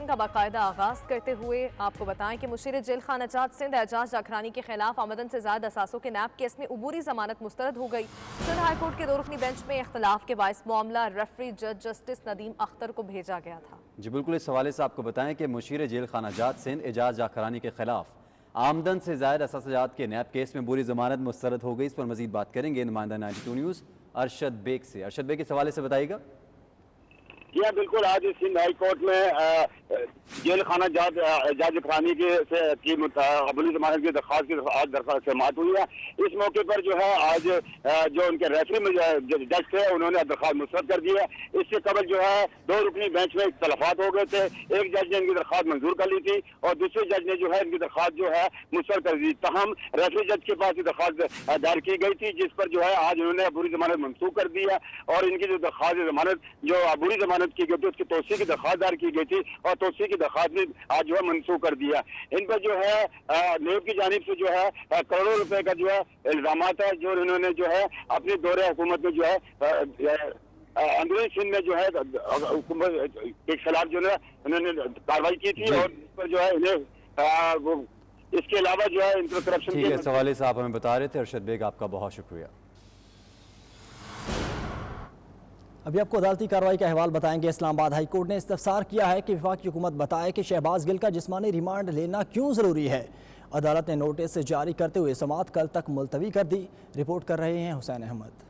Session کا باقاعدہ آغاز کرتے ہوئے آپ کو بتائیں کہ مشیر جیل خانہ جات سندھ اعجاز جاکھرانی کے خلاف آمدن سے زائد اثاثوں کے نیب کیس میں عبوری ضمانت مسترد ہو گئی۔ سندھ ہائی کورٹ کے 2 رکنی بینچ میں اختلاف کے باعث معاملہ ریفری جج جسٹس ندیم اختر کو بھیجا گیا تھا۔ جی بالکل، اس حوالے سے آپ کو بتائیں کہ مشیر جیل خانہ جات سندھ اعجاز جاکھرانی کے خلاف آمدن سے زائد اثاثات کے نیب کیس میں عبوری ضمانت مسترد ہو گئی۔ اس پر مزید بات کریں گے نمائندہ 92 نیوز ارشد بیگ سے۔ ارشد بیگ اس حوالے سے بتائیے گا۔ جی ہاں بالکل، آج سندھ ہائی کورٹ میں جیل خانہ جات جاکھرانی کی عبوری ضمانت کی درخواست کی آج درخواست سماعت ہوئی ہے۔ اس موقع پر جو ہے آج جو ان کے ریفری جج تھے انہوں نے درخواست مسترد کر دی ہے۔ اس سے قبل جو ہے 2 رکنی بینچ میں اختلافات ہو گئے تھے۔ ایک جج نے ان کی درخواست منظور کر لی تھی اور دوسرے جج نے جو ہے ان کی درخواست جو ہے مسترد کر دی۔ تاہم ریفری جج کے پاس یہ درخواست دائر کی گئی تھی جس پر جو ہے آج انہوں نے عبوری ضمانت منسوخ کر دی ہے اور ان کی جو درخواست ضمانت جو عبوری ضمانت کی گئی تھی اس کی توسیع کی درخواست دائر کی گئی تھی اور توسیع کی درخواست بھی آج جو ہے منسوخ کر دیا۔ ان پر جو ہے نیب کی جانب سے جو ہے کروڑوں روپے کا جو ہے الزامات ہے جو انہوں نے جو ہے اپنے دور حکومت میں جو ہے اندرونی سندھ میں جو ہے حکومت کے خلاف جو ہے انہوں نے کارروائی کی تھی اور اس پر جو ہے انہیں اس کے علاوہ جو ہے انٹر کرپشن کے اس حوالے سے آپ ہمیں بتا رہے تھے ارشد بیگ، آپ کا بہت شکریہ۔ ابھی آپ کو عدالتی کارروائی کا احوال بتائیں گے۔ اسلام آباد ہائی کورٹ نے استفسار کیا ہے کہ وفاقی حکومت بتائے کہ شہباز گل کا جسمانی ریمانڈ لینا کیوں ضروری ہے۔ عدالت نے نوٹس جاری کرتے ہوئے سماعت کل تک ملتوی کر دی۔ رپورٹ کر رہے ہیں حسین احمد۔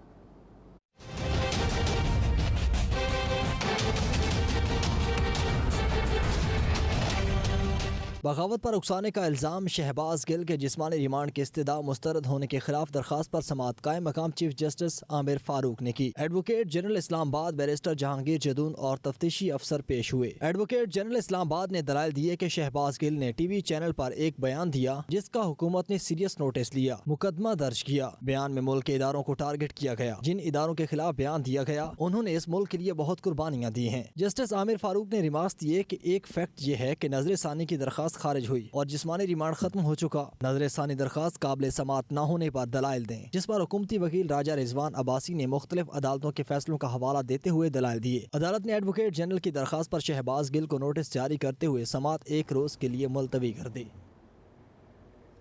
بغاوت پر اکسانے کا الزام شہباز گل کے جسمانی ریمانڈ کی استدعا مسترد ہونے کے خلاف درخواست پر سماعت قائم مقام چیف جسٹس عامر فاروق نے کی۔ ایڈوکیٹ جنرل اسلام آباد بیرسٹر جہانگیر جدون اور تفتیشی افسر پیش ہوئے۔ ایڈوکیٹ جنرل اسلام آباد نے دلائل دیے کہ شہباز گل نے ٹی وی چینل پر ایک بیان دیا جس کا حکومت نے سیریس نوٹس لیا، مقدمہ درج کیا۔ بیان میں ملک کے اداروں کو ٹارگٹ کیا گیا۔ جن اداروں کے خلاف بیان دیا گیا انہوں نے اس ملک کے لیے بہت قربانیاں دی ہیں۔ جسٹس عامر فاروق نے ریمارکس دیے کہ ایک فیکٹ یہ ہے کہ نظر ثانی کی درخواست خارج ہوئی اور جسمانی ریمانڈ ختم ہو چکا۔ نظر ثانی درخواست قابل سماعت نہ ہونے پر دلائل دیں، جس پر حکومتی وکیل راجہ رضوان عباسی نے مختلف عدالتوں کے فیصلوں کا حوالہ دیتے ہوئے دلائل دیے۔ عدالت نے ایڈوکیٹ جنرل کی درخواست پر شہباز گل کو نوٹس جاری کرتے ہوئے سماعت 1 روز کے لیے ملتوی کر دی۔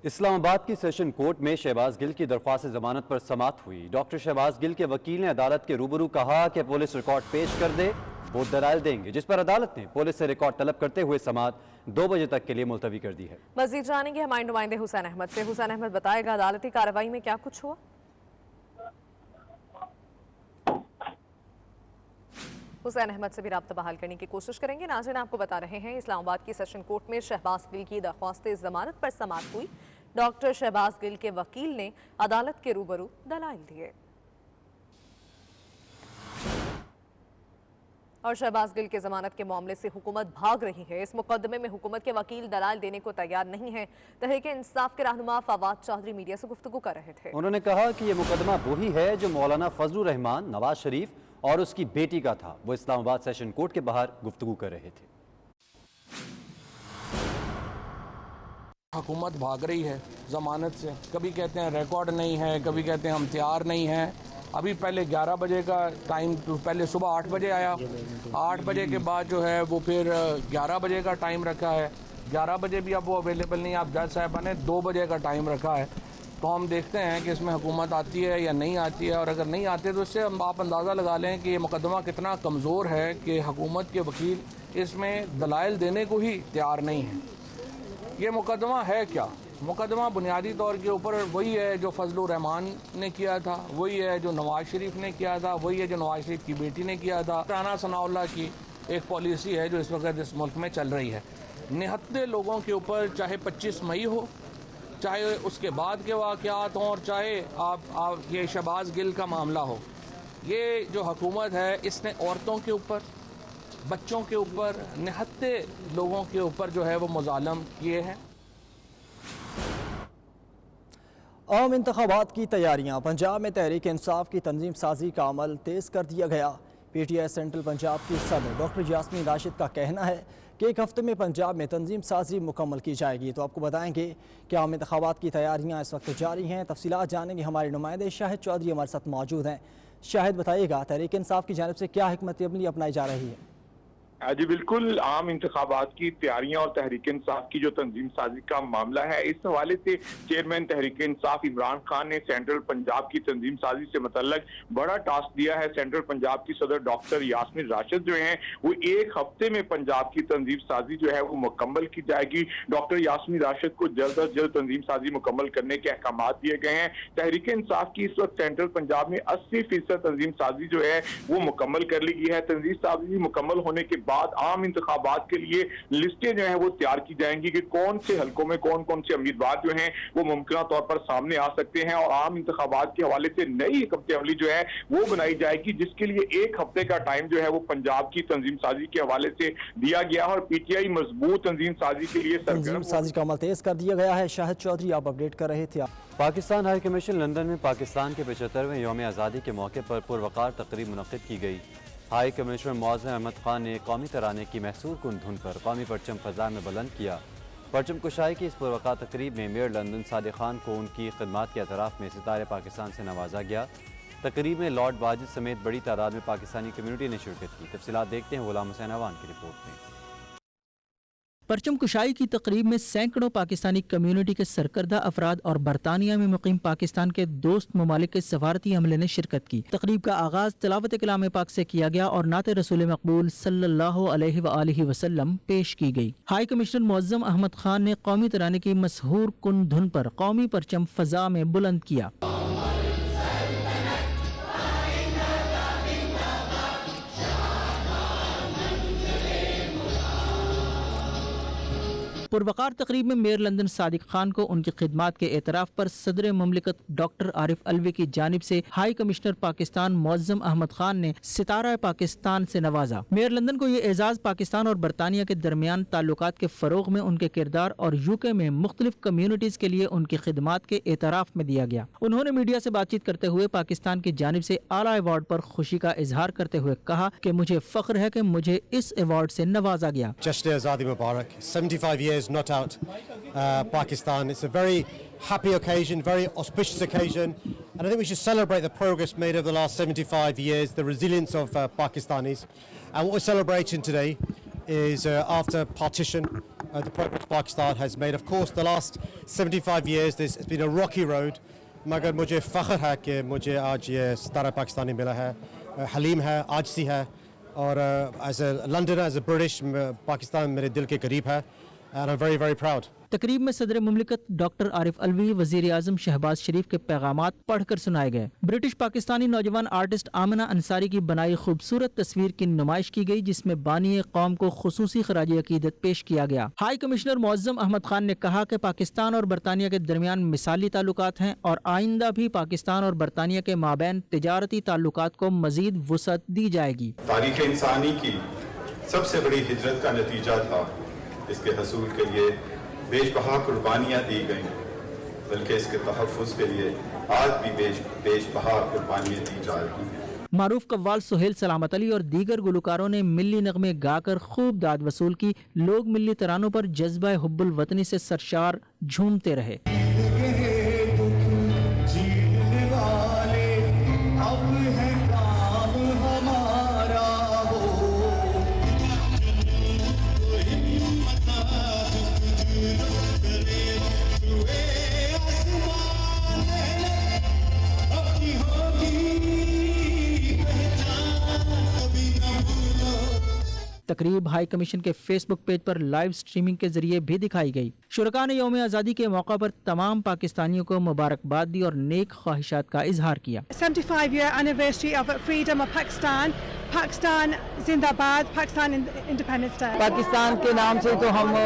اسلام آباد کی سیشن کورٹ میں شہباز گل کی درخواست ضمانت پر سماعت ہوئی۔ ڈاکٹر شہباز گل کے وکیل نے عدالت کے روبرو کہا کہ پولیس ریکارڈ پیش کر دے، وہ دلائل دیں گے، جس پر عدالت نے پولیس سے ریکارڈ طلب کرتے ہوئے سماعت 2 بجے تک کے لیے ملتوی کر دی ہے۔ مزید جانیں گے ہمارے نمائندے حسین احمد سے۔ حسین احمد بتائے گا عدالتی کارروائی میں کیا کچھ ہوا؟ حسین احمد سے بھی رابطہ بحال کرنے کی کوشش کریں گے۔ ناظرین آپ کو بتا رہے ہیں اسلام آباد کی سیشن کورٹ میں شہباز گل کی درخواست ضمانت پر سماعت ہوئی۔ ڈاکٹر شہباز گل کے وکیل نے عدالت کے روبرو دلائل دیے اور شہباز گل کے ضمانت کے معاملے سے حکومت بھاگ رہی ہے۔ اس مقدمے میں حکومت کے وکیل دلائل دینے کو تیار نہیں ہیں۔ تحریک انصاف کے رہنما فواد چودھری میڈیا سے گفتگو کر رہے تھے۔ انہوں نے کہا کہ یہ مقدمہ وہی ہے جو مولانا فضل الرحمان نواز شریف اور اس کی بیٹی کا تھا۔ وہ اسلام آباد سیشن کورٹ کے باہر گفتگو کر رہے تھے۔ حکومت بھاگ رہی ہے ضمانت سے، کبھی کہتے ہیں ریکارڈ نہیں ہے، کبھی کہتے ہیں ہم تیار نہیں ہیں۔ ابھی پہلے 11 بجے کا ٹائم، پہلے صبح 8 بجے آیا، 8 بجے کے بعد جو ہے وہ پھر 11 بجے کا ٹائم رکھا ہے۔ 11 بجے بھی اب وہ اویلیبل نہیں، آپ جج صاحبہ نے 2 بجے کا ٹائم رکھا ہے۔ تو ہم دیکھتے ہیں کہ اس میں حکومت آتی ہے یا نہیں آتی ہے، اور اگر نہیں آتی تو اس سے آپ اندازہ لگا لیں کہ یہ مقدمہ کتنا کمزور ہے کہ حکومت کے وکیل اس میں دلائل دینے کو ہی تیار نہیں ہیں۔ یہ مقدمہ ہے کیا؟ مقدمہ بنیادی طور کے اوپر وہی ہے جو فضل الرحمان نے کیا تھا، وہی ہے جو نواز شریف نے کیا تھا، وہی ہے جو نواز شریف کی بیٹی نے کیا تھا۔ رانا ثناء اللہ کی ایک پالیسی ہے جو اس وقت اس ملک میں چل رہی ہے، نہتے لوگوں کے اوپر، چاہے 25 مئی ہو، چاہے اس کے بعد کے واقعات ہوں، اور چاہے آپ یہ شہباز گل کا معاملہ ہو، یہ جو حکومت ہے اس نے عورتوں کے اوپر، بچوں کے اوپر، نہتے لوگوں کے اوپر جو ہے وہ مظالم کیے ہیں۔ عام انتخابات کی تیاریاں، پنجاب میں تحریک انصاف کی تنظیم سازی کا عمل تیز کر دیا گیا۔ P T I central Punjab کی صدر ڈاکٹر یاسمین راشد کا کہنا ہے کہ 1 ہفتے میں پنجاب میں تنظیم سازی مکمل کی جائے گی۔ تو آپ کو بتائیں گے کہ عام انتخابات کی تیاریاں اس وقت جاری ہیں۔ تفصیلات جانیں گے، ہمارے نمائندے شاہد چودھری ہمارے ساتھ موجود ہیں۔ شاہد بتائیے گا تحریک انصاف کی جانب سے کیا حکمت عملی اپنائی جا رہی ہے؟ जी बिल्कुल, आम इंतखाबात की तैयारियां और तहरीक इंसाफ की जो तंजीम साजी का मामला है, इस हवाले से चेयरमैन तहरीक इंसाफ इमरान खान ने सेंट्रल पंजाब की तंजीम साजी से मुतल्लक बड़ा टास्क दिया है। सेंट्रल पंजाब की सदर डॉक्टर यास्मीन राशिद जो हैं वो एक हफ्ते में पंजाब की तंजीम साजी जो है वो मुकम्मल की जाएगी। डॉक्टर यास्मीन राशिद को जल्द अज जल्द तंजीम साजी मुकम्मल करने के अहकाम दिए गए हैं। तहरीक इंसाफ की इस वक्त सेंट्रल पंजाब में 80% तंजीम साजी जो है वो मुकम्मल कर ली गई है। तंजीम साजी मुकम्मल होने के बाद आम इंतखाबात के लिए लिस्टें जो हैं वो तैयार की जाएंगी कि कौन से हलकों में कौन कौन से उम्मीदवार जो हैं वो मुमकिन तौर पर सामने आ सकते हैं, और आम इंतखाबात के हवाले से नई हिकमत अमली जो है वो बनाई जाएगी, जिसके लिए एक हफ्ते का टाइम जो है वो पंजाब की तंजीम साजी के हवाले से दिया गया है। और पीटीआई मजबूत तंजीम साजी के लिए तंजीम साजी का अमल तेज कर दिया गया है। शाहिद चौधरी आप अपडेट कर रहे थे। पाकिस्तान हाई कमीशन लंदन में पाकिस्तान के 75वें यौम आज़ादी के मौके पर पुरवकार तकरीब मुनक़्क़िद की गई। हाई कमिश्नर मौज़म अहमद खान ने कौमी तराने की महसूर कुन धुन पर कौमी परचम फ़ज़ा में बुलंद किया। परचम कुशाई की इस पुरवकार तकरीब में मेयर लंदन सादिक खान को उनकी खिदमात के एतराफ़ में सितारे पाकिस्तान से नवाजा गया। तकरीब में लॉर्ड वाजिद समेत बड़ी तादाद में पाकिस्तानी कम्यूनिटी ने शिरकत की। तफसीलात देखते हैं गुलाम हुसैन अवान की रिपोर्ट में। परचम कुशाई की तकरीब में सैकड़ों पाकिस्तानी कम्यूनिटी के सरकर्दा अफराद और बरतानिया में मुकीम पाकिस्तान के दोस्त ममालिक के सफारती अमले ने शिरकत की। तकरीब का आगाज तिलावत कलाम पाक से किया गया और नात रसूल मकबूल सल्लल्लाहु अलैहि वआलिहि वसल्लम पेश की गई। हाई कमिश्नर मौज़म अहमद खान ने कौमी तराने की मशहूर कुन धुन पर कौमी परचम फ़ज़ा में बुलंद किया। पुरवकार तकरीब में मेयर लंदन सादिक खान को उनकी खिदमात के एतराफ़ पर सदर मुमलिकत डॉक्टर आरिफ अलवी की जानिब से हाई कमिश्नर पाकिस्तान मौज़म अहमद खान ने सितारा पाकिस्तान से नवाजा। मेयर लंदन को ये एजाज़ पाकिस्तान और बरतानिया के दरमियान ताल्लुकात के फ़रोग़ में उनके किरदार और यूके में मुख्तलिफ कम्यूनिटीज़ के लिए उनकी खिदमात के एतराफ़ में दिया गया। उन्होंने मीडिया से बातचीत करते हुए पाकिस्तान की जानिब से आला अवार्ड पर खुशी का इजहार करते हुए कहा कि मुझे फ़ख्र है कि मुझे इस अवार्ड से नवाजा गया। जश्न आज़ादी मुबारक, 75 years not out Pakistan. It's a very happy occasion, very auspicious occasion, and I think we should celebrate the progress made over the last 75 years, the resilience of Pakistanis. And what we're celebrating today is after partition, the progress Pakistan has made. Of course, the last 75 years, it's been a rocky road. मगर मुझे फ़ख्र है कि मुझे आज ये सितारा पाकिस्तानी मिला है, हलीम है, आजसी है, और as a Londoner, as a British, Pakistan मेरे दिल के करीब है, and I'm very, very proud. तकरीब में सदर मुमलिकत डॉक्टर आरिफ अलवी, वज़ीर आज़म शहबाज शरीफ के पैगामात पढ़कर सुनाए गए। ब्रिटिश पाकिस्तानी नौजवान आर्टिस्ट आमिना अंसारी की बनाई खूबसूरत तस्वीर की नुमाइश की गई, जिसमें बानी कौम को खुसूसी खराज अकीदत पेश किया गया। हाई कमिश्नर मौज़म अहमद खान ने कहा कि पाकिस्तान और बरतानिया के दरमियान मिसाली ताल्लुकात हैं और आइंदा भी पाकिस्तान और बरतानिया के माबैन तिजारती ताल्लुकात को मजीद वुसअत दी जाएगी। तारीख़ इंसानी की सबसे बड़ी हिजरत का नतीजा था। इसके हसूल के लिए बेशबहा कुर्बानियाँ दी गईं, बल्कि इसके तहफ़्फ़ुज़ के लिए आज भी बेशबहा कुर्बानियाँ दी जा रही हैं। मारूफ कव्वाल, सुहेल सलामत अली और दीगर गुलकारों ने मिल्ली नगमे गाकर खूब दाद वसूल की। लोग मिल्ली तरानों पर जज्बा हुब्बुल वतनी से सरशार झूमते रहे। तकरीब हाई कमीशन के फेसबुक पेज पर लाइव स्ट्रीमिंग के जरिए भी दिखाई गई। शुरका ने यौम आज़ादी के मौका पर तमाम पाकिस्तानियों को मुबारकबाद दी और नेक ख्वाहिशात का इजहार किया। 75-year anniversary of freedom of Pakistan. Pakistan जिंदाबाद, Pakistan Independence Day. पाकिस्तान के नाम से तो हम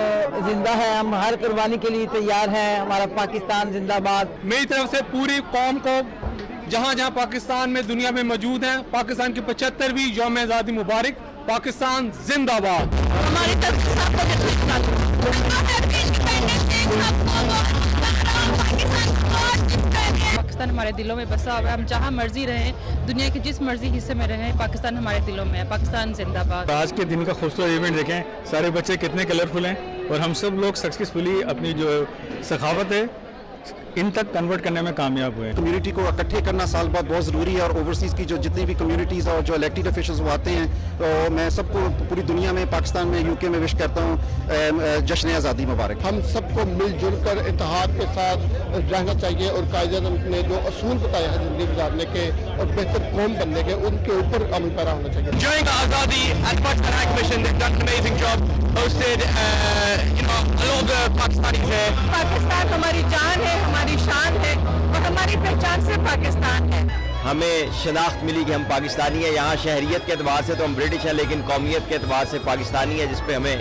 जिंदा हैं, हम हर कुर्बानी के लिए तैयार हैं। हमारा पाकिस्तान जिंदाबाद। मेरी तरफ से पूरी कौम को जहाँ जहाँ पाकिस्तान में दुनिया में मौजूद हैं, पाकिस्तान की 75वीं यौम आज़ादी मुबारक। पाकिस्तान जिंदाबाद। हमारी तरफ से पाकिस्तान हमारे दिलों में बसा हुआ है। हम जहाँ मर्जी रहें, दुनिया के जिस मर्जी हिस्से में रहें, पाकिस्तान हमारे दिलों में है। पाकिस्तान जिंदाबाद। आज के दिन का खूबसूरत इवेंट देखें, सारे बच्चे कितने कलरफुल हैं और हम सब लोग सक्सेसफुली अपनी जो सखावत है इन तक कन्वर्ट करने में कामयाब हुए। कम्युनिटी को इकट्ठे करना साल बाद बहुत ज़रूरी है, और ओवरसीज़ की जो जितनी भी कम्युनिटीज़ और जो इलेक्टेड ऑफिशियल्स वो आते हैं, तो मैं सबको पूरी दुनिया में, पाकिस्तान में, यूके में विश करता हूँ जश्न आज़ादी मुबारक। हम सबको मिलजुल कर इत्तेहाद के साथ रहना चाहिए और कायदे-ए-आज़म ने जो असूल बताए हैं ज़िंदगी गुजारने के और बेहतर कौम बनने के, उनके ऊपर अमल पैरा होना चाहिए। During the Azadi and High Commission, they've done an amazing job. Hosted, a lot of the Pakistanis here. Pakistan हमारी जान है, हमारी शान है और हमारी पहचान से पाकिस्तान है। हमें शनाख्त मिली कि हम पाकिस्तानी हैं। यहाँ शहरियत के एतबार से तो हम ब्रिटिश हैं, लेकिन कौमियत के एतबार से पाकिस्तानी है, जिस पे हमें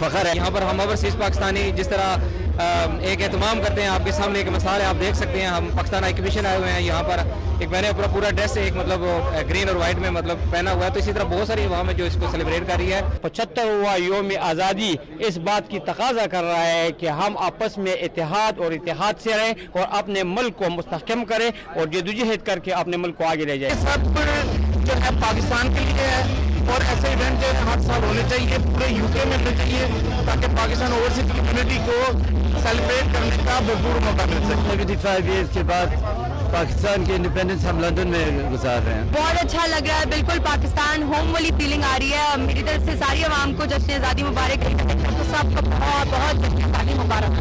फ़ख्र है। यहाँ पर हम ओवरसीज़ पाकिस्तानी जिस तरह एक एहतमाम करते हैं, आपके सामने एक मिसाल है, आप देख सकते हैं। हम पाकिस्तान हाई कमीशन आए हुए हैं यहाँ पर, एक मैंने पूरा ड्रेस एक मतलब ग्रीन और वाइट में मतलब पहना हुआ है, तो इसी तरह बहुत सारी अवाम है जो इसको सेलिब्रेट कर रही है। 75वां योम आज़ादी इस बात की तकाजा कर रहा है कि हम आपस में इत्तेहाद और इत्तेहाद से रहें और अपने मुल्क को मुस्तहकम करें और जदोजहद करके अपने मुल्क को आगे ले जाएं। सब जो है पाकिस्तान के लिए है, और ऐसे इवेंट जो है हर साल होने चाहिए, पूरे यूके में होने चाहिए, ताकि पाकिस्तान ओवरसीज कम्युनिटी को सेलिब्रेट करने का भरपूर मौका मिल सके। 75 ईयर्स के बाद पाकिस्तान की इंडिपेंडेंस हम लंदन में गुजार रहे हैं। बहुत अच्छा लग रहा है, बिल्कुल पाकिस्तान होम वाली फीलिंग आ रही है। मेरी तरफ से सारी आवाम को जश्न आज़ादी मुबारक, सबको बहुत बहुत जश्न आज़ादी मुबारक।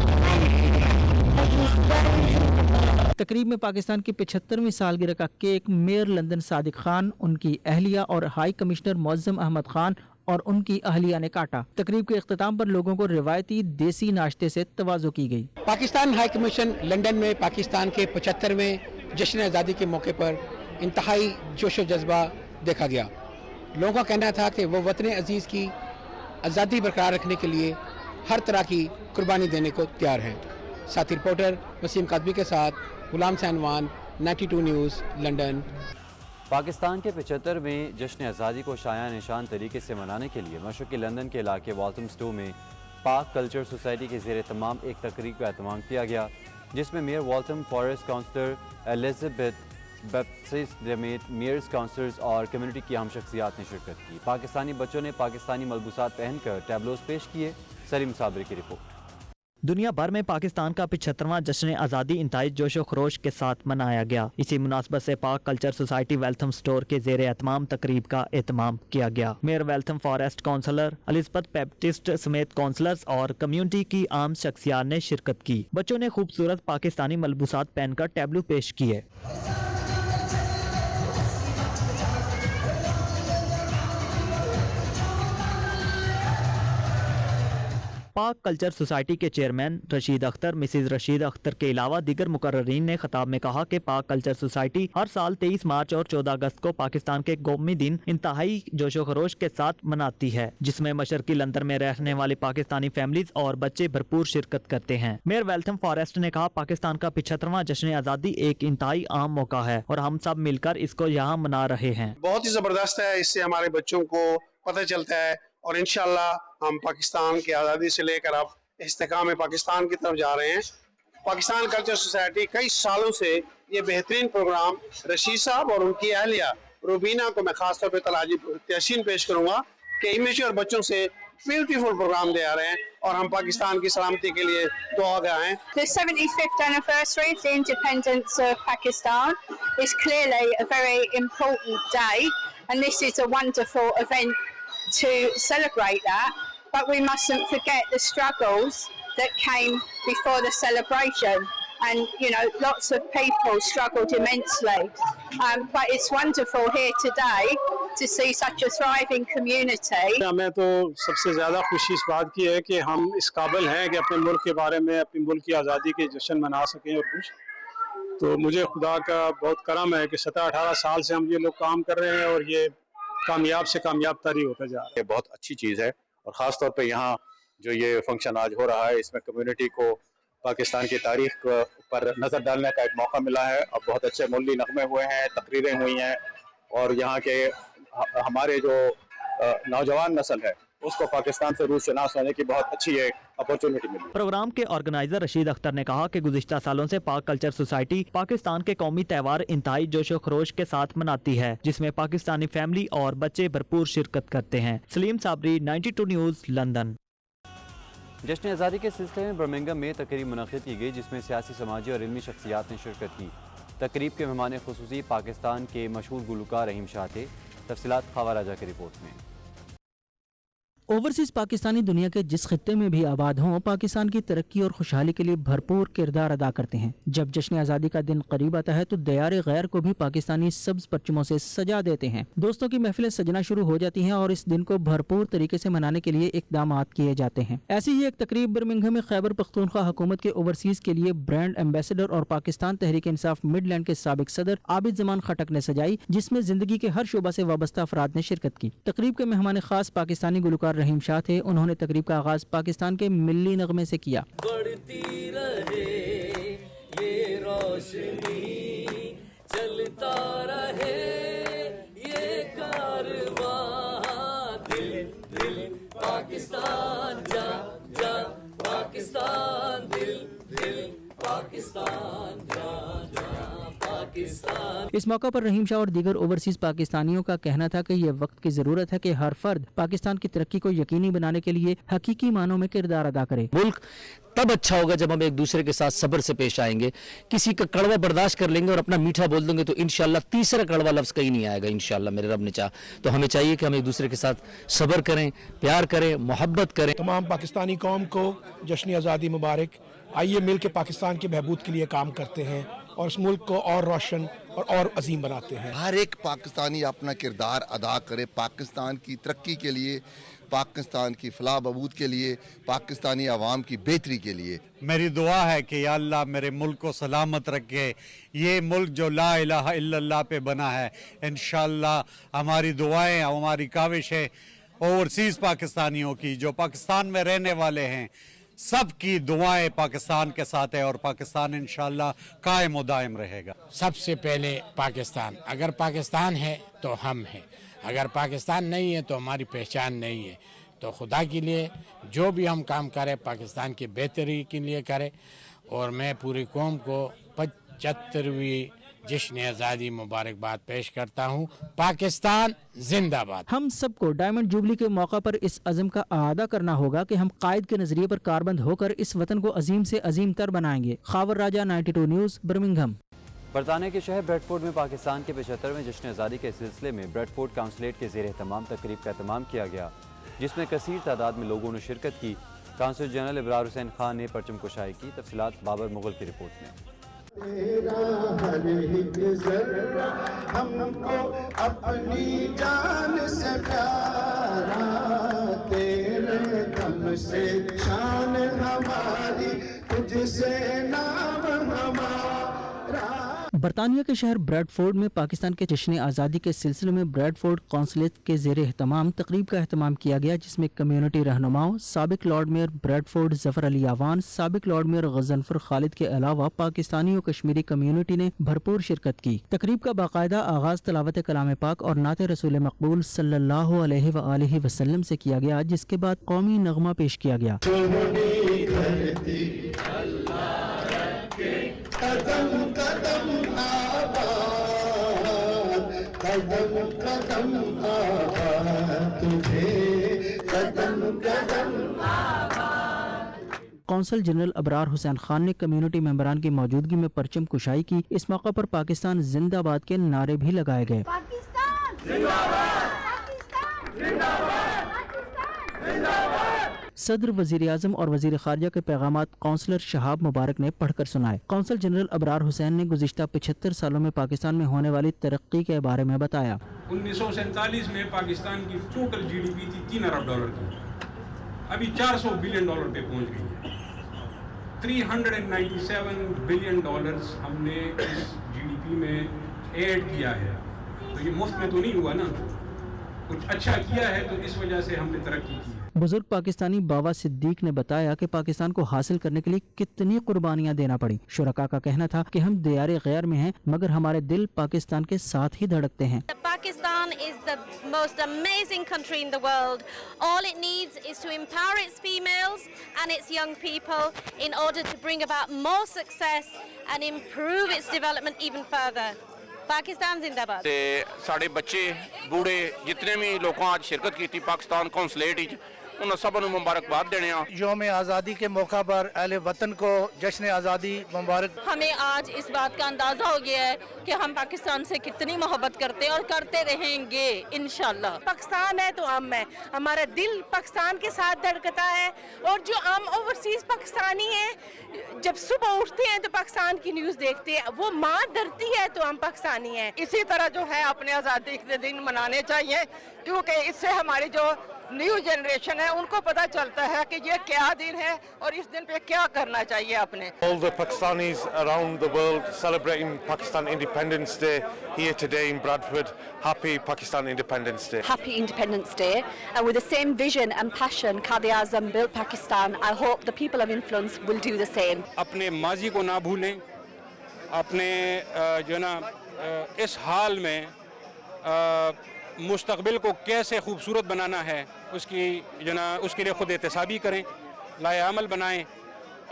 तकरीब में पाकिस्तान की 75वीं सालगिरह का cake mayor London Sadiq Khan, उनकी अहलिया और हाई कमिश्नर मुअज़्ज़म अहमद खान और उनकी अहलिया ने काटा। तकरीब के इख्तिताम पर लोगों को रिवायती देसी नाश्ते से तवाज़ो की गई। पाकिस्तान हाई कमीशन लंदन में पाकिस्तान के 75वें जश्न आज़ादी के मौके पर इंतहाई जोश व जज्बा देखा गया। लोगों का कहना था कि वो वतन अजीज़ की आज़ादी बरकरार रखने के लिए हर तरह की कुर्बानी देने को तैयार हैं। साथी रिपोर्टर वसीम कादबी के साथ गुलाम सैनवान, 92 न्यूज़, लंदन। पाकिस्तान के 75वें जश्न आज़ादी को शाया निशान तरीके से मनाने के लिए मशरक़ी लंदन के इलाके वाल्थमस्टो में पाक कल्चर सोसाइटी के ज़ेर तमाम एक तकरीब का एहतमाम किया गया, जिसमें mayor Waltham Forest councillor Elizabeth Baptist समेत मेयर्स, काउंसलर्स और कम्युनिटी की अहम शख्सियात ने शिरकत की। पाकिस्तानी बच्चों ने पाकिस्तानी मलबूसात पहनकर टैबलोस पेश किए। सलीम साबरी की रिपोर्ट। दुनिया भर में पाकिस्तान का 75वां जश्न आज़ादी इंतहाई जोशो खरोश के साथ मनाया गया। इसी मुनासबत से पाक कल्चर सोसाइटी वेल्थम स्टोर के ज़ेर एहतमाम तकरीब का एहतमाम किया गया। Mayor Waltham Forest councillor Elizabeth Baptist समेत काउंसलर्स और कम्युनिटी की आम शख्सियात ने शिरकत की। बच्चों ने खूबसूरत पाकिस्तानी मलबूसात पहनकर टैबलू पेश किए। पाक कल्चर सोसाइटी के चेयरमैन रशीद अख्तर, मिसिज रशीद अख्तर के अलावा दीगर मुकर्ररीन ने खिताब में कहा कि पाक कल्चर सोसाइटी हर साल 23 मार्च और 14 अगस्त को पाकिस्तान के कौमी दिन इंतहाई जोशो खरोश के साथ मनाती है, जिसमें मशरकी लंदन में रहने वाली पाकिस्तानी फैमिलीज और बच्चे भरपूर शिरकत करते हैं। मेयर वेल्थम फॉरेस्ट ने कहा, पाकिस्तान का 75वां जश्न आज़ादी एक इंतहाई आम मौका है और हम सब मिलकर इसको यहाँ मना रहे हैं। बहुत ही जबरदस्त है, इससे हमारे बच्चों को पता चलता है और इंशाल्लाह हम पाकिस्तान की आज़ादी से लेकर अब इस्तेकाम पाकिस्तान की तरफ जा रहे हैं। पाकिस्तान कल्चर सोसाइटी कई सालों से ये बेहतरीन प्रोग्राम रशीद साहब और उनकी अहलिया रूबीना को मैं खास तौर पर तहसीन पेश करूंगा कि इमेच्योर बच्चों से ब्यूटीफुल प्रोग्राम दे आ रहे हैं और हम पाकिस्तान की सलामती के लिए दुआ गए हैं। The 75th anniversary of the independence of Pakistan is clearly a very important day, and this is a wonderful event to celebrate that, but we mustn't forget the struggles that came before the celebration, and you know, lots of people struggled immensely, but it's wonderful here today to see such a thriving community. हमें तो सबसे ज़्यादा खुशी इस बात की है कि हम इस काबिल हैं कि अपने मुल्क के बारे में, अपने मुल्क की आज़ादी के जश्न मना सकें और कुछ, तो मुझे खुदा का बहुत करम है कि 17-18 साल से हम ये लोग काम कर रहे हैं और ये कामयाब से कामयाब तरी होता जा रहा है। बहुत अच्छी चीज़ है और ख़ास तौर पे यहाँ जो ये फंक्शन आज हो रहा है, इसमें कम्युनिटी को पाकिस्तान की तारीख पर नज़र डालने का एक मौका मिला है। अब बहुत अच्छे मौली नगमे हुए हैं, तकरीरें हुई हैं और यहाँ के हमारे जो नौजवान नस्ल है उसको पाकिस्तान से रूशनास होने की बहुत अच्छी एक अपॉर्चुनिटी मिली। प्रोग्राम के ऑर्गेनाइजर रशीद अख्तर ने कहा कि गुज़िश्ता सालों से पाक कल्चर सोसाइटी पाकिस्तान के कौमी त्यौहार इंतहाई जोशो खरोश के साथ मनाती है, जिसमें पाकिस्तानी फैमिली और बच्चे भरपूर शिरकत करते हैं। Saleem Sabri, 92 news, London. जश्न आज़ादी के सिलसिले में बर्मिंघम में तकरीब मुनक़िद की गई जिसमें सियासी, समाजी और इल्मी शख्सियात ने शिरकत की। तकरीब के मेहमान खुसूसी पाकिस्तान के मशहूर गुलकार रहीम शाह थे। तफसीलात खवा राजा की रिपोर्ट में। ओवरसीज पाकिस्तानी दुनिया के जिस खित्ते में भी आबाद हों, पाकिस्तान की तरक्की और खुशहाली के लिए भरपूर किरदार अदा करते हैं। जब जश्न आज़ादी का दिन करीब आता है तो दयारे गैर को भी पाकिस्तानी सब्ज परचमों से सजा देते हैं। दोस्तों की महफिलें सजना शुरू हो जाती हैं और इस दिन को भरपूर तरीके से मनाने के लिए इकदामात किए जाते हैं। ऐसी ही एक तकरीब बर्मिंघम में खैबर पख्तूनख्वा हुकूमत के ओवरसीज के लिए ब्रांड एम्बेसडर और पाकिस्तान तहरीक इंसाफ मिडलैंड के साबिक सदर आबिद जमान खटक ने सजाई, जिसमें जिंदगी के हर शोबा से वाबस्ता अफराद ने शिरकत की। तकरीब के मेहमान खास पाकिस्तानी गुलकार रहीम शाह थे। उन्होंने तकरीब का आगाज पाकिस्तान के मिल्ली नगमे से किया। बढ़ती रहे ये रोशनी, चलता रहे ये कारवां, दिल दिल पाकिस्तान जा जा, पाकिस्तान दिल दिल पाकिस्तान जा जा, पाकिस्तान। इस मौका पर रहीम शाह और दीगर ओवरसीज पाकिस्तानियों का कहना था कि ये वक्त की जरूरत है कि हर फर्द पाकिस्तान की तरक्की को यकीनी बनाने के लिए हकीकी मानों में किरदार अदा करे। मुल्क तब अच्छा होगा जब हम एक दूसरे के साथ सब्र से पेश आएंगे, किसी का कड़वा बर्दाश्त कर लेंगे और अपना मीठा बोल देंगे तो इंशाल्लाह तीसरा कड़वा लफ्ज कहीं नहीं आएगा इंशाल्लाह मेरे रब ने चाहा। तो हमें चाहिए कि हम एक दूसरे के साथ सब्र करें, प्यार करें, मोहब्बत करें। तमाम पाकिस्तानी कौम को जश्न आज़ादी मुबारक। आइए मिल के पाकिस्तान के बहबूद के लिए काम करते हैं और इस मुल्क को और रोशन और अजीम बनाते हैं। हर एक पाकिस्तानी अपना किरदार अदा करे पाकिस्तान की तरक्की के लिए, पाकिस्तान की फलाह बहबूद के लिए, पाकिस्तानी आवाम की बेहतरी के लिए। मेरी दुआ है कि या अल्लाह मेरे मुल्क को सलामत रखे। ये मुल्क जो ला इलाहा इल्लल्लाह पे बना है, इंशाअल्लाह हमारी दुआएं, हमारी काविशें ओवरसीज़ पाकिस्तानियों की जो पाकिस्तान में रहने वाले हैं, सब की दुआएं पाकिस्तान के साथ है और पाकिस्तान इंशाअल्लाह कायम और दायम रहेगा। सबसे पहले पाकिस्तान, अगर पाकिस्तान है तो हम हैं, अगर पाकिस्तान नहीं है तो हमारी पहचान नहीं है। तो खुदा के लिए जो भी हम काम करें पाकिस्तान की बेहतरी के लिए करें। और मैं पूरी कौम को 75वीं जश्न आज़ादी मुबारकबाद पेश करता हूँ। पाकिस्तान जिंदाबाद। हम सबको डायमंड जुबली के मौका पर इस अज़म का अहाता करना होगा कि हम कायद के नजरिए पर कारबंद होकर इस वतन को अजीम से अजीम तर बनाएंगे। खावर राजा, 92 न्यूज़, बर्मिंघम। बरतानिया के शहर ब्रेडफोर्ड में पाकिस्तान के 75वें जश्न आज़ादी के सिलसिले में ब्रेडफोर्ड काउंसलेट के ज़ेर एहतमाम तकरीब का एहतमाम किया गया, जिसमें कसीर तादाद में लोगों ने शिरकत की। काउंसिल जनरल इब्रार हुसैन खान ने परचम कुशाई की। तफसीलात बाबर मुगल की रिपोर्ट में। तेरा हर एक ज़र्रा हमको अपनी जान से प्यारा, तेरे दम से शान हमारी, तुझसे नाम हमारा। बरतानिया के शहर ब्रेडफोर्ड में पाकिस्तान के जश्न आज़ादी के सिलसिले में ब्रेडफोर्ड कौंसलेट के ज़ेर एहतमाम तकरीब का एहतमाम किया गया, जिसमें कम्युनिटी रहनुमाओं, साबिक lord mayor Bradford Zafar Ali Awan, साबिक लॉर्ड मेयर गज़नफर खालिद के अलावा पाकिस्तानी और कश्मीरी कम्युनिटी ने भरपूर शिरकत की। तकरीब का बाकायदा आगाज़ तलावत कलाम पाक और नात रसूल मकबूल सल्लल्लाहु अलैहि वसल्लम से किया गया, जिसके बाद कौमी नगमा पेश किया गया। कदम कदम आबाद, कदम कदम आबाद, तुझे कदम कदम आबाद। कौंसल जनरल अबरार हुसैन खान ने कम्युनिटी मेंबरान की मौजूदगी में परचम कुशाई की। इस मौका पर पाकिस्तान जिंदाबाद के नारे भी लगाए गए। सदर, वजीर आज़म और वजीर खारजा के पैगामात कौंसलर शहाब मुबारक ने पढ़कर सुनाए। कौंसल जनरल अबरार हुसैन ने गुज़िश्ता 75 सालों में पाकिस्तान में होने वाली तरक्की के बारे में बताया। 1947 में पाकिस्तान की टोटल GDP थी $3 अरब की, अभी $400 बिलियन पे पहुंच गई है। $397 बिलियन हमने इस GDP में ऐड किया है। तो ये मुफ्त में तो नहीं हुआ ना, कुछ अच्छा किया है तो इस वजह से हमने तरक्की की। बुजुर्ग पाकिस्तानी बाबा सिद्दीक ने बताया कि पाकिस्तान को हासिल करने के लिए कितनी कुर्बानियां देना पड़ी। शुरका का कहना था कि हम दियारे गैर में हैं, मगर हमारे दिल पाकिस्तान के साथ ही धड़कते हैं। Pakistan is the most amazing country in the world. All it needs is to empower its females and its young people in order to bring about more success and improve its development even further. Pakistan जिंदाबाद। साढ़े बच्चे बूढ़े जितने भी लोगों आज शिरकत की थी पाकिस्तान कौंसलेट उन्होंने सब नूं मुबारकबाद देने आ। योम आज़ादी के मौका पर अहले वतन को जश्न आज़ादी मुबारक। हमें आज इस बात का अंदाज़ा हो गया है कि हम पाकिस्तान से कितनी मोहब्बत करते हैं और करते रहेंगे इंशाल्लाह। पाकिस्तान है तो हम है, हमारा दिल पाकिस्तान के साथ धड़कता है। और जो हम ओवरसीज पाकिस्तानी हैं, जब सुबह उठते हैं तो पाकिस्तान की न्यूज़ देखते हैं, वो माँ डरती है तो हम पाकिस्तानी हैं। इसी तरह जो है अपने आज़ादी के दिन मनाने चाहिए, क्योंकि इससे हमारी जो न्यू जनरेशन है उनको पता चलता है कि ये क्या दिन है और इस दिन पे क्या करना चाहिए अपने। All the Pakistanis around the world celebrating Pakistan Independence Day here today in Bradford. Happy Pakistan Independence Day. Happy Independence Day, and with the same vision and passion Quaid-e-Azam built Pakistan, I hope the people of influence will do the same. अपने माजी को ना भूलें, अपने जो ना इस हाल में मुस्तकबिल को कैसे खूबसूरत बनाना है उसकी जो ना उसके लिए खुद एहतसाबी करें, लाए अमल बनाएं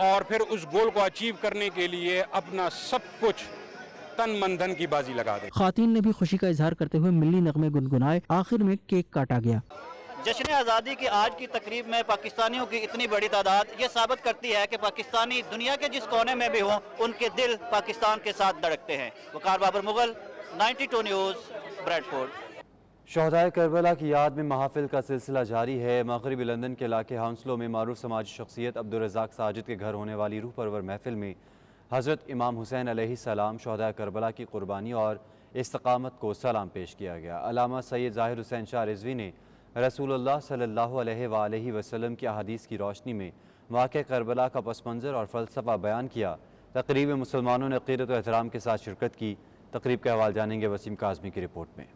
और फिर उस गोल को अचीव करने के लिए अपना सब कुछ तन मन धन की बाजी लगा दें। खातून ने भी खुशी का इजहार करते हुए मिली नगमे गुनगुनाए। आखिर में केक काटा गया। जश्न आज़ादी की आज की तकरीब में पाकिस्तानियों की इतनी बड़ी तादाद ये साबित करती है कि पाकिस्तानी दुनिया के जिस कोने में भी हों उनके दिल पाकिस्तान के साथ धड़कते हैं। Waqar Babar Mughal, 92 news, Bradford. शहदाए करबला की याद में महफिल का सिलसिला जारी है। मगरबी लंदन के इलाके हाउंसलो में मारूफ समाजी शख्सियत अब्दुल रज़ाक साजिद के घर होने वाली रूह परवर महफिल में हज़रत इमाम हुसैन अलैहिस्सलाम शहदाए करबला की कुर्बानी और इस्तकामत को सलाम पेश किया गया। अल्लामा सैयद ज़ाहिर हुसैन शाह रिज़वी ने रसूलुल्लाह सल्लल्लाहु अलैहि वसल्लम की अहादीस की रोशनी में वाक़या करबला का पस मंज़र और फ़लसफ़ा बयान किया। तक़रीब में मुसलमानों ने अक़ीदत व एहतराम के साथ शिरकत की। तक़रीब का हवाला जानेंगे वसीम काज़मी की रिपोर्ट में।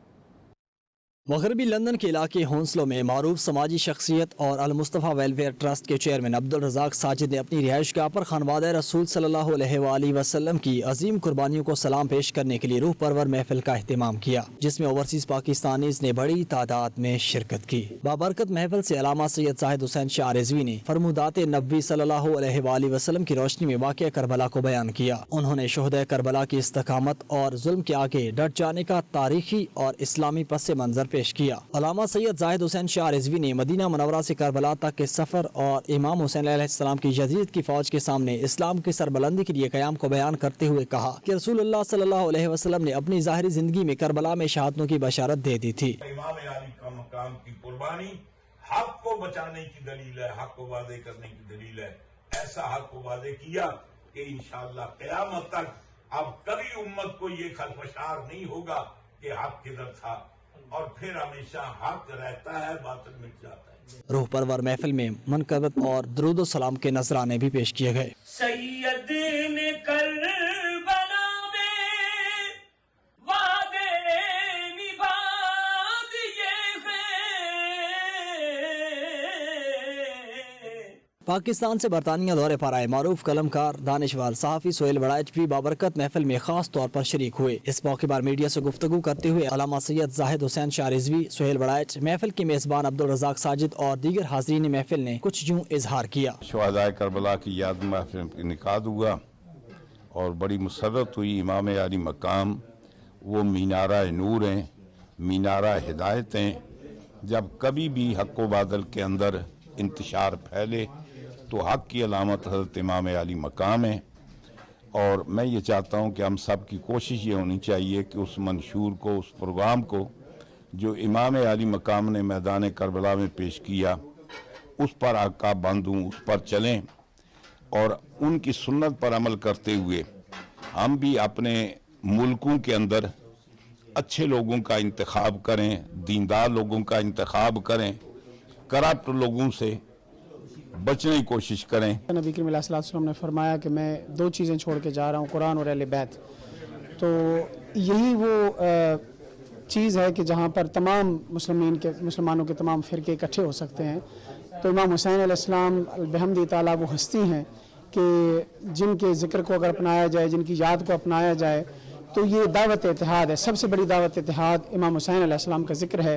मगरबी लंदन के इलाके हौंसलों में मारूफ समाजी शख्सियत और अल मुस्तफ़ा वेलफेयर ट्रस्ट के चेयरमैन अब्दुल रज़ाक साजिद ने अपनी रिहाइश गाह पर खानवादा रसूल सल्लल्लाहु अलैहि वसल्लम की अजीम कुर्बानियों को सलाम पेश करने के लिए रूह परवर महफिल का अहतमाम किया, जिसमें ओवरसीज पाकिस्तानीज़ ने बड़ी तादाद में शिरकत की। बाबरकत महफिल से अल्लामा सैयद ज़ाहिद हुसैन शाह रिज़वी ने फरमुदात नबी सल्लल्लाहु अलैहि वसल्लम की रोशनी में वाक़या करबला को बयान किया। उन्होंने शोहदा करबला की इस्तकामत और जुल्म के आगे डट जाने का तारीखी और इस्लामी पस मंज़र पेश किया। अल्लामा सैयद ज़ाहिद हुसैन शाह रिज़वी ने मदीना मुनव्वरा से करबला तक के सफ़र और इमाम हुसैन अलैहिस्सलाम की यज़ीद की फ़ौज के सामने इस्लाम की सरबलंदी के लिए क़याम को बयान करते हुए कहा कि रसूलुल्लाह सल्लल्लाहु अलैहि वसल्लम ने अपनी ज़ाहिरी ज़िंदगी में करबला में शहादतों की बशारत दे दी थी। इमाम अली का मकाम की कुर्बानी हक को बचाने की दलील है, हक को वादे करने की दलील है। ऐसा हक को वादे किया कि इंशाअल्लाह क़यामत तक अब कभी उम्मत को ये खलफशार नहीं होगा कि हक किधर था, और फिर हमेशा हक रहता है, बातिल मिट जाता है। रूह परवर महफिल में मनकबत और दरूद सलाम के नजराने भी पेश किए गए। सैयद ने करबला में वादे निभा दिए हैं। पाकिस्तान से बरतानिया दौरे पर आए मारूफ कलमकार दानिशवर सहाफ़ी सोहेल वड़ाइच भी बाबरकत महफिल में खास तौर पर शरीक हुए। इस मौके पर मीडिया से गुफ्तगू करते हुए अल्लामा सैयद ज़ाहिद हुसैन शाह रिज़वी, सोहेल वड़ाइच, महफिल के मेज़बान अब्दुल रज़ाक साजिद और दीगर हाज़रीन महफिल ने कुछ यूँ इजहार किया। शहदाए करबला की याद में महफिल का इनेकाद हुआ और बड़ी मुसर्रत हुई। इमाम अली मकाम वो मीनारा नूर हैं, मीनारा हिदायत हैं। जब कभी भी हक़ व बादल के अंदर इंतशार फैले तो हक़ की अलामत हज़रत इमाम अली मकाम है। और मैं ये चाहता हूँ कि हम सब की कोशिश ये होनी चाहिए कि उस मंशूर को, उस प्रोग्राम को जो इमाम अली मकाम ने मैदान करबला में पेश किया, उस पर आका बंद हूँ, उस पर चलें और उनकी सुन्नत पर अमल करते हुए हम भी अपने मुल्कों के अंदर अच्छे लोगों का इंतखाब करें, दीनदार लोगों का इंतखाब करें, करप्ट लोगों से बचने की कोशिश करें। नबी करीम अलैहि सल्लल्लाहु अलैहि वसल्लम ने फरमाया कि मैं दो चीज़ें छोड़ के जा रहा हूँ, कुरान और अहले बैत। तो यही वो चीज़ है कि जहाँ पर तमाम मुसलमानों के तमाम फ़िरके इकट्ठे हो सकते हैं। तो इमाम हुसैन अलैहिस्सलाम बिहम्दि ताला वो हस्ती हैं कि जिनके ज़िक्र को अगर अपनाया जाए, जिनकी याद को अपनाया जाए, तो ये दावत इत्तेहाद है। सबसे बड़ी दावत इत्तेहाद इमाम हुसैन अलैहिस्सलाम का ज़िक्र है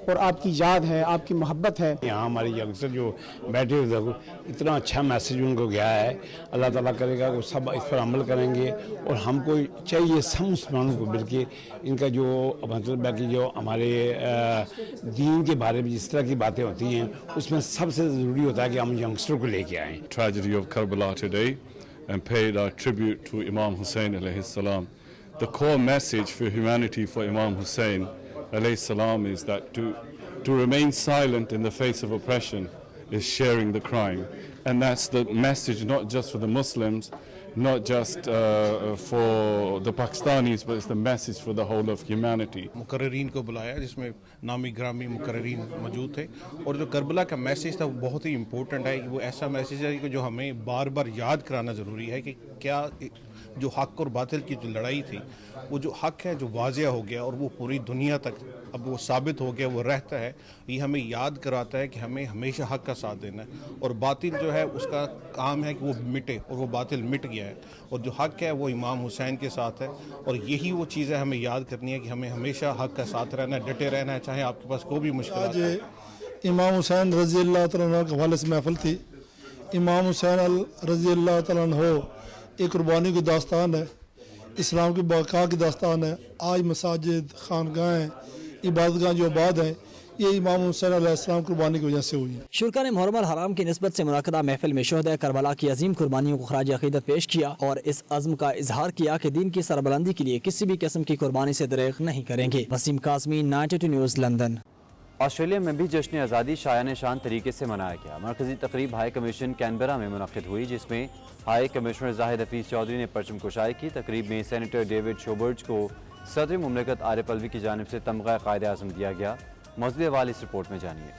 اور آپ کی یاد ہے, آپ کی محبت ہے. یہاں ہمارے یگسٹر جو بیٹھے ہوئے دیکھو اتنا اچھا میسیج ان کو گیا ہے. اللہ تعالیٰ کرے گا کہ سب اس پر عمل کریں گے, اور ہم کو چاہیے سب مسلمانوں کو مل کے ان کا جو مطلب ہے کہ جو ہمارے دین کے بارے میں جس طرح کی باتیں ہوتی ہیں اس میں سب سے ضروری ہوتا ہے کہ ہم ینگسٹر کو لے کے آئیں. Tragedy of Karbala today and paid our tribute to Imam Hussein alayhi salam. The core message for humanity for Imam Hussein alayhi salam is that to remain silent in the face of oppression is sharing the crime, and that's the message not just for the Muslims, not just for the Pakistanis, but it's the message for the whole of humanity. مقررین کو بلایا جس میں نامی گرامی مقررین موجود تھے, اور جو کربلا کا میسیج تھا وہ بہت ہی امپورٹنٹ ہے. وہ ایسا میسیج ہے کہ جو ہمیں بار بار یاد کرانا ضروری ہے کہ کیا جو حق اور باطل کی جو لڑائی تھی, وہ جو حق ہے جو واضح ہو گیا اور وہ پوری دنیا تک اب وہ ثابت ہو گیا, وہ رہتا ہے. یہ ہمیں یاد کراتا ہے کہ ہمیں ہمیشہ حق کا ساتھ دینا ہے, اور باطل جو ہے اس کا کام ہے کہ وہ مٹے, اور وہ باطل مٹ گیا ہے, اور جو حق ہے وہ امام حسین کے ساتھ ہے. اور یہی وہ چیزیں ہمیں یاد کرنی ہے کہ ہمیں ہمیشہ حق کا ساتھ رہنا ہے, ڈٹے رہنا ہے, چاہے آپ کے پاس کوئی بھی مشکلات ہے. امام حسین رضی اللہ تعالیٰ عنہ کے حوالے سے محفل تھی. امام حسین رضی اللہ تعالیٰ عنہ ایک قربانی کی داستان ہے, اسلام کی بقا کی داستان ہے. آج مساجد, خانگاہیں, عبادتگاہ جو آباد ہیں, یہ امام حسین علیہ السلام قربانی کی وجہ سے ہوئی ہے. شرکا نے محرم الحرام کی نسبت سے منعقدہ محفل میں شہداء کربلا کی عظیم قربانیوں کو خراج عقیدت پیش کیا اور اس عزم کا اظہار کیا کہ دین کی سربلندی کے لیے کسی بھی قسم کی قربانی سے دریغ نہیں کریں گے. Waseem Qasmi, 92 news, London. Australia میں بھی جشن آزادی شایان شان طریقے سے منایا گیا. مرکزی تقریب ہائی کمیشن کینبرا میں منعقد ہوئی, جس میں ہائی کمشنر زاہد حفیظ چودھری نے پرچم کشائی کی. تقریب میں سینیٹر ڈیوڈ شوبرج کو صدر مملکت عارف الوی کی جانب سے تمغہ قائد اعظم دیا گیا. موزلی احوال اس رپورٹ میں جانیے.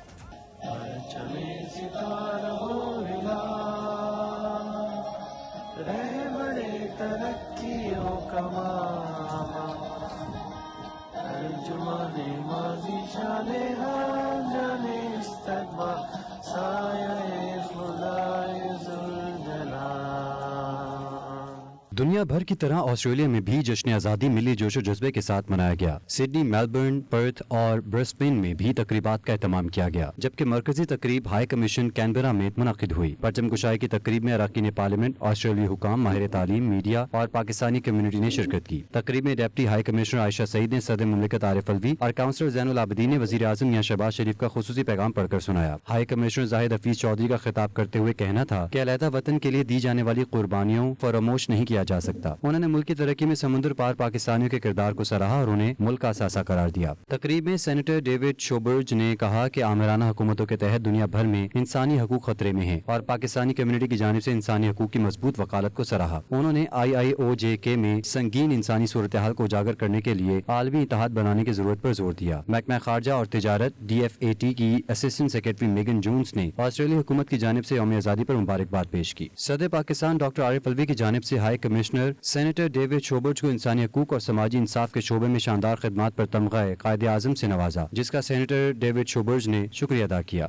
دنیا بھر کی طرح آسٹریلیا میں بھی جشن آزادی ملی جوش و جذبے کے ساتھ منایا گیا. سڈنی, میلبرن, پرتھ اور برسبین میں بھی تقریبات کا اہتمام کیا گیا, جبکہ مرکزی تقریب ہائی کمیشن کینبرا میں منعقد ہوئی. پرچم کشائی کی تقریب میں اراکین پارلیمنٹ, آسٹریلوی حکام, ماہر تعلیم, میڈیا اور پاکستانی کمیونٹی نے شرکت کی. تقریب میں ڈپٹی ہائی کمشنر عائشہ سعید نے صدر مملکت عارف الوی اور کاؤنسلر زین العابدین نے وزیر اعظم میاں شہباز شریف کا خصوصی پیغام پڑھ کر سنایا. ہائی کمشنر زاہد حفیظ چودھری کا خطاب کرتے ہوئے کہنا تھا کہ علیحدہ وطن کے لیے دی جانے والی قربانیوں فراموش نہیں کیا جا سکتا. انہوں نے ملک کی ترقی میں سمندر پار پاکستانیوں کے کردار کو سراہا اور انہیں ملک کا اثاثہ قرار دیا. تقریب میں سینیٹر ڈیوڈ شوبرج نے کہا کہ آمرانہ حکومتوں کے تحت دنیا بھر میں انسانی حقوق خطرے میں ہیں اور پاکستانی کمیونٹی کی جانب سے انسانی حقوق کی مضبوط وکالت کو سراہا. انہوں نے IIOJK میں سنگین انسانی صورتحال کو اجاگر کرنے کے لیے عالمی اتحاد بنانے کی ضرورت پر زور دیا. محکمہ خارجہ اور تجارت DFAT کی اسسٹنٹ سیکرٹری میگن جونز نے آسٹریلی حکومت کی جانب سے یوم آزادی پر مبارکباد پیش کی. صدر پاکستان ڈاکٹر عارف الوی کی جانب سے ہائی کمشنر سینیٹر ڈیوڈ شوبرج کو انسانی حقوق اور سماجی انصاف کے شعبے میں شاندار خدمات پر تمغہ قائد اعظم سے نوازا, جس کا سینیٹر ڈیوڈ شوبرج نے شکریہ ادا کیا.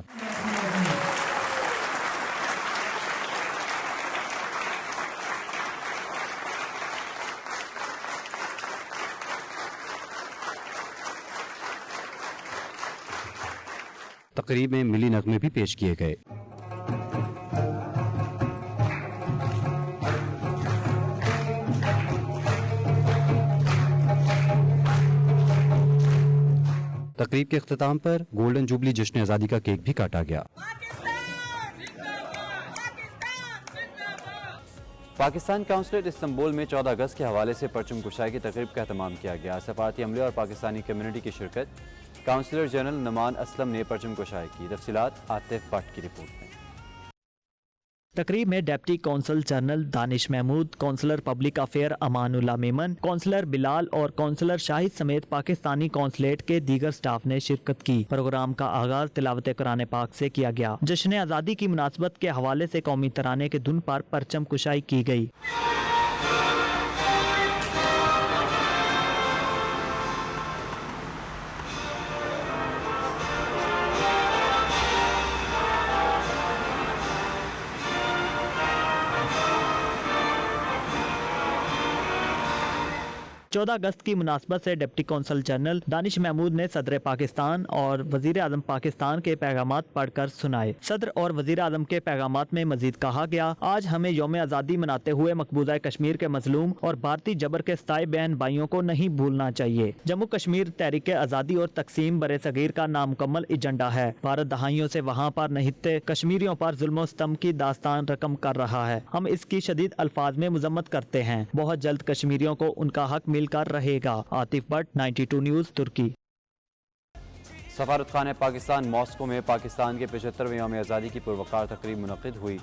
تقریب میں ملی نغمے بھی پیش کیے گئے. تقریب کے اختتام پر گولڈن جوبلی جشن آزادی کا کیک بھی کاٹا گیا. پاکستان کونسلیٹ استنبول میں 14 اگست کے حوالے سے پرچم کشائی کی تقریب کا اہتمام کیا گیا. سفارتی عملے اور پاکستانی کمیونٹی کی شرکت. کونسلر جنرل نمان اسلم نے پرچم کشائی کی. تفصیلات عاطف بٹ کی رپورٹ میں. تقریب میں ڈپٹی کونسل جنرل دانش Mahmood, counsellor public affair Aman Ullah Memon, counsellor بلال اور کونسلر شاہد سمیت پاکستانی کونسلیٹ کے دیگر سٹاف نے شرکت کی. پروگرام کا آغاز تلاوت قرآن پاک سے کیا گیا. جشن آزادی کی مناسبت کے حوالے سے قومی ترانے کے دھن پر پرچم کشائی کی گئی. 14 अगस्त की मुनासबत से deputy consul general Danish Mahmood ने सदर पाकिस्तान और वजीर आजम पाकिस्तान के पैगामात पढ़कर सुनाए। सदर और वजीर आजम के पैगामात में मजीद कहा गया, आज हमें यौम आज़ादी मनाते हुए मकबूजा कश्मीर के मजलूम और भारतीय जबर के सताए बहन भाइयों को नहीं भूलना चाहिए। जम्मू कश्मीर तहरीक आज़ादी और तकसीम बरे सगीर का नामुकम्मल एजेंडा है। भारत दहाइयों से वहाँ पर निहित्ते कश्मीरियों पर जुल्म सितम की दास्तान रकम कर रहा है। हम इसकी शदीद अल्फाज में मजम्मत करते हैं। बहुत जल्द कश्मीरियों को उनका हक मिलकर रहेगा। आतिफ भट्ट, 92 न्यूज़, तुर्की। सफारत खाने पाकिस्तान मॉस्को में पाकिस्तान के 75वें यौम आज़ादी की पुरवकार तकरीब मुनक़िद हुई,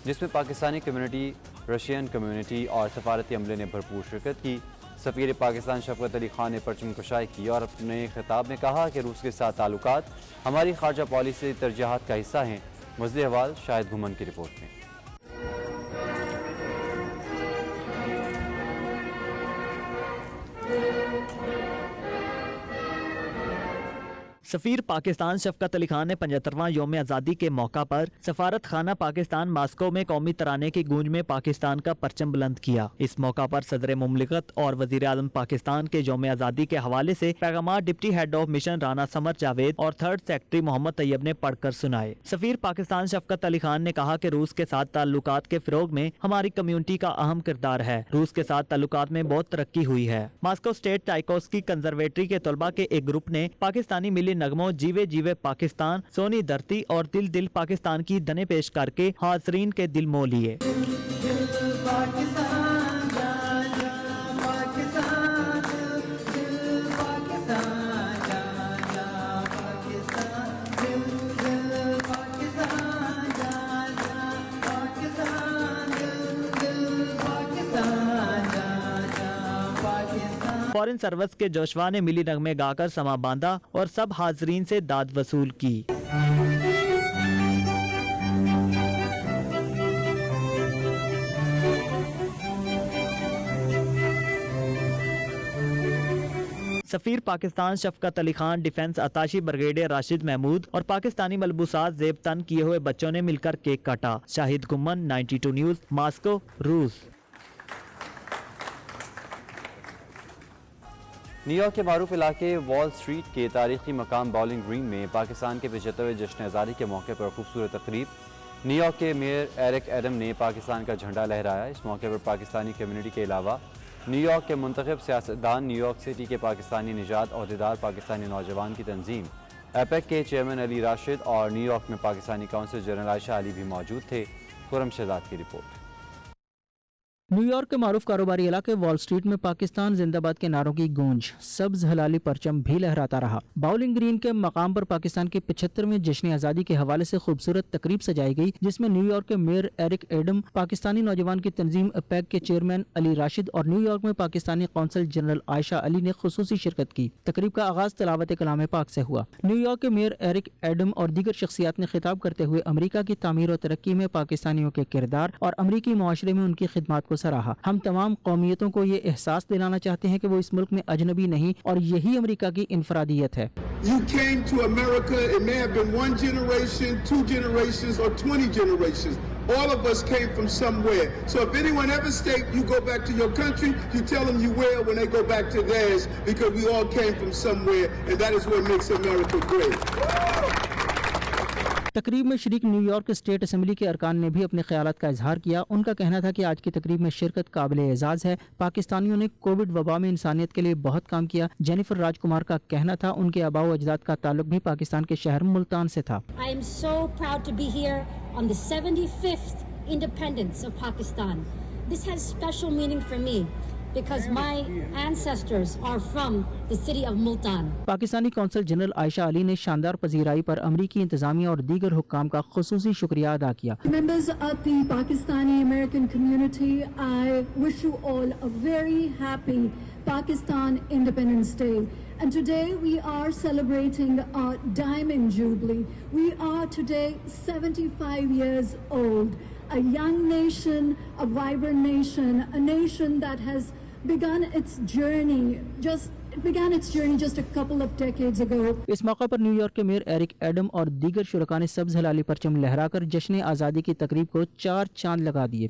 जिसमें पाकिस्तानी कम्यूनिटी, रशियन कम्यूनिटी और सफारती अमले ने भरपूर शिरकत की। सफ़ीर पाकिस्तान शफ़क़त अली खान ने परचम कुशाई की और अपने खिताब में कहा कि रूस के साथ ताल्लुकात हमारी खारजा पॉलिसी तरजीहात का हिस्सा हैं। मज़ीद अहवाल शाहिद घुमन की रिपोर्ट में। सफ़ीर पाकिस्तान शफ़क़त अली खान ने 75वां यौम आज़ादी के मौका पर सफारत खाना पाकिस्तान मॉस्को में कौमी तराने की गूंज में पाकिस्तान का परचम बुलंद किया। इस मौका पर सदर मुमलिकत और वज़ीर आज़म पाकिस्तान के यौम आज़ादी के हवाले से पैगामात deputy head of mission Rana Samar Javed और थर्ड सेक्रेटरी मोहम्मद तैयब ने पढ़कर सुनाए। सफ़ीर पाकिस्तान शफ़क़त अली खान ने कहा कि रूस के साथ ताल्लुकात के फ़रोग में हमारी कम्यूनिटी का अहम किरदार है। रूस के साथ ताल्लुकात में बहुत तरक्की हुई है। मॉस्को स्टेट टाइकोस्की कंजर्वेटरी के तलबा के एक ग्रुप ने पाकिस्तानी मिली नगमों जीवे जीवे पाकिस्तान, सोनी धरती और दिल दिल पाकिस्तान की धने पेश करके हाज़रीन के दिल मोह लिए। फॉरेन सर्विस के जोशवा ने मिली नगमे गाकर समा बांधा और सब हाजरीन से दाद वसूल की। सफ़ीर Pakistan शफ़क़त Ali Khan, defence attaché brigadier Rashid Mahmood और पाकिस्तानी मलबूसात ज़ेब तन किए हुए बच्चों ने मिलकर केक काटा। शाहिद गुम्मन, 92 न्यूज़, मॉस्को, रूस। न्यूयॉर्क के मारूफ इलाके वॉल स्ट्रीट के तारीखी मकाम बाउलिंग ग्रीन में पाकिस्तान के 75वें जश्न आज़ादी के मौके पर खूबसूरत तकरीब। न्यूयॉर्क के मेयर एरिक एडम ने पाकिस्तान का झंडा लहराया। इस मौके पर पाकिस्तानी कम्यूनिटी के अलावा न्यूयॉर्क के मुंतखब सियासतदान, न्यूयॉर्क सिटी के पाकिस्तानी निजात अहदेदार, पाकिस्तानी नौजवान की तंजीम, एपेक के चेयरमैन अली राशिद और न्यूयॉर्क में पाकिस्तानी काउंसिल जनरल आयशा अली भी मौजूद थे। खुरम शहजाद की रिपोर्ट। न्यूयॉर्क के मारूफ कारोबारी इलाके वॉल स्ट्रीट में पाकिस्तान जिंदाबाद के नारों की गूंज, सब्ज हलाली परचम भी लहराता रहा। बाउलिंग ग्रीन के मकाम पर पाकिस्तान के 75वें जश्न आज़ादी के हवाले से खूबसूरत तकरीब सजाई गई, जिसमें न्यूयॉर्क के मेयर एरिक एडम, पाकिस्तानी नौजवान की तंजीम पैक के चेयरमैन अली राशिद और न्यूयॉर्क में पाकिस्तानी कौंसल जनरल आयशा अली ने खुसूसी शिरकत की। तकरीब का आगाज तिलावत कलाम पाक से हुआ। न्यूयॉर्क के मेयर एरिक एडम और दीगर शख्सियात ने खिताब करते हुए अमरीका की तामीर और तरक्की में पाकिस्तानियों के किरदार और अमरीकी मुआशरे में उनकी खिदमात को सराहा। हम तमाम कौमियतों को ये एहसास दिलाना चाहते हैं कि वो इस मुल्क में अजनबी नहीं और यही अमरीका की इनफरादियत है। You came to America, it may have been 1 generation, 2 generations or 20 generations. All of us came from somewhere. So if anyone ever state you go back to your country, you tell them you will when they go back to theirs, because we all came from somewhere, and that is what makes America great. तकरीब में शरीक New York state assembly के अरकान ने भी अपने ख्यालात का इजहार किया। उनका कहना था कि आज की तकरीब में शिरकत काबिल एजाज है। पाकिस्तानियों ने कोविड वबा में इंसानियत के लिए बहुत काम किया। जेनिफर राजकुमार का कहना था उनके आबाओ अजदाद का ताल्लुक भी पाकिस्तान के शहर मुल्तान से था। I am so proud to be here on the 75th independence of Pakistan. This has special meaning for me because my ancestors are from the city of Multan. Pakistani consul general Ayesha Ali ने शानदार पजीराई पर अमरीकी इंतजामिया और दीगर हुक्काम का खुसूसी शुक्रिया अदा किया। Members of the Pakistani American community, I wish you all a very happy Pakistan Independence Day. And today we are celebrating our Diamond Jubilee. We are today 75 years old. A young nation, a vibrant nation, a nation that has begun its journey just a couple of decades ago. इस मौके पर New York के mayor Eric Adam और दीगर शुरका ने सब्ज हलाली परचम लहराकर जश्न आज़ादी की तकरीब को 4 चांद लगा दिए।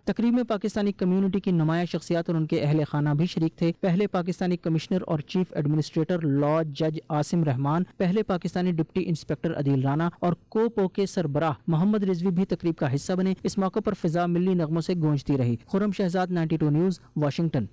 तकरीब में पाकिस्तानी कम्युनिटी की नुमाया शख्सियात और उनके अहले खाना भी शरीक थे। पहले पाकिस्तानी कमिश्नर और चीफ एडमिनिस्ट्रेटर लॉ जज आसिम रहमान, पहले पाकिस्तानी डिप्टी इंस्पेक्टर अदील राना और कोपो के सरबराह मोहम्मद रिजवी भी तकरीब का हिस्सा बने। इस मौके पर फिजा मिली नगमों से गूंजती रही। Khurram Shahzad, 92 news, Washington.